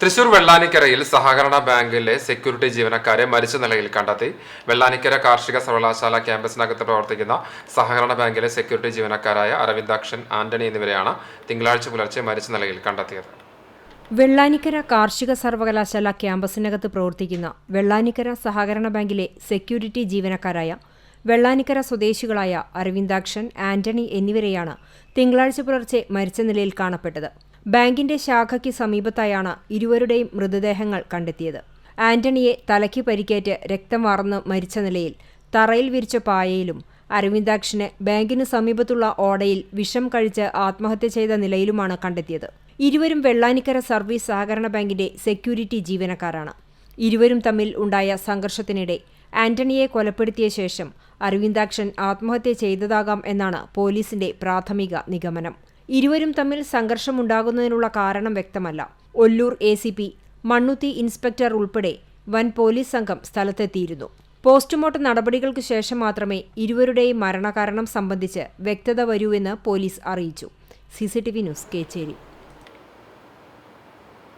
തൃശൂർ വെള്ളാനിക്കരയിൽ സഹകരണ ബാങ്കിലെ സെക്യൂരിറ്റി ജീവനക്കാരെ മരിച്ച നിലയിൽ കണ്ടെത്തി. വെള്ളാനിക്കര കാർഷിക സർവകലാശാല ക്യാമ്പസിനകത്ത് പ്രവർത്തിക്കുന്ന സഹകരണ ബാങ്കിലെ സെക്യൂരിറ്റി ജീവനക്കാരായ അരവിന്ദാക്ഷൻ, ആന്റണി എന്നിവരെയാണ് തിങ്കളാഴ്ച പുലർച്ചെ മരിച്ച നിലയിൽ കണ്ടെത്തിയത്. വെള്ളാനിക്കര കാർഷിക സർവകലാശാല ക്യാമ്പസിനകത്ത് പ്രവർത്തിക്കുന്ന വെള്ളാനിക്കര സഹകരണ ബാങ്കിലെ സെക്യൂരിറ്റി ജീവനക്കാരായ വെള്ളാനിക്കര സ്വദേശികളായ അരവിന്ദാക്ഷൻ, ആന്റണി എന്നിവരെയാണ് തിങ്കളാഴ്ച പുലർച്ചെ മരിച്ച നിലയിൽ കാണപ്പെട്ടത്. ബാങ്കിന്റെ ശാഖയ്ക്ക് സമീപത്തായാണ് ഇരുവരുടെയും മൃതദേഹങ്ങൾ കണ്ടെത്തിയത്. ആന്റണിയെ തലയ്ക്ക് പരിക്കേറ്റ് രക്തം വാർന്ന് മരിച്ച നിലയിൽ തറയിൽ വിരിച്ച പായയിലും, അരവിന്ദാക്ഷന് ബാങ്കിന് സമീപത്തുള്ള ഓടയിൽ വിഷം കഴിച്ച് ആത്മഹത്യ ചെയ്ത നിലയിലുമാണ് കണ്ടെത്തിയത്. ഇരുവരും വെള്ളാനിക്കര സർവീസ് സഹകരണ ബാങ്കിന്റെ സെക്യൂരിറ്റി ജീവനക്കാരാണ്. ഇരുവരും തമ്മിൽ ഉണ്ടായ സംഘർഷത്തിനിടെ ആന്റണിയെ കൊലപ്പെടുത്തിയ ശേഷം അരവിന്ദാക്ഷൻ ആത്മഹത്യ ചെയ്തതാകാം എന്നാണ് പോലീസിന്റെ പ്രാഥമിക നിഗമനം. ഇരുവരും തമ്മിൽ സംഘർഷമുണ്ടാകുന്നതിനുള്ള കാരണം വ്യക്തമല്ല. ഒല്ലൂർ ACP, മണ്ണുത്തി ഇൻസ്പെക്ടർ ഉൾപ്പെടെ വൻ പോലീസ് സംഘം സ്ഥലത്തെത്തിയിരുന്നു. പോസ്റ്റ്മോർട്ടം നടപടികൾക്ക് ശേഷം മാത്രമേ ഇരുവരുടെയും മരണകാരണം സംബന്ധിച്ച് വ്യക്തത വരൂവെന്ന് പോലീസ് അറിയിച്ചു. CCTV news, Kecheri.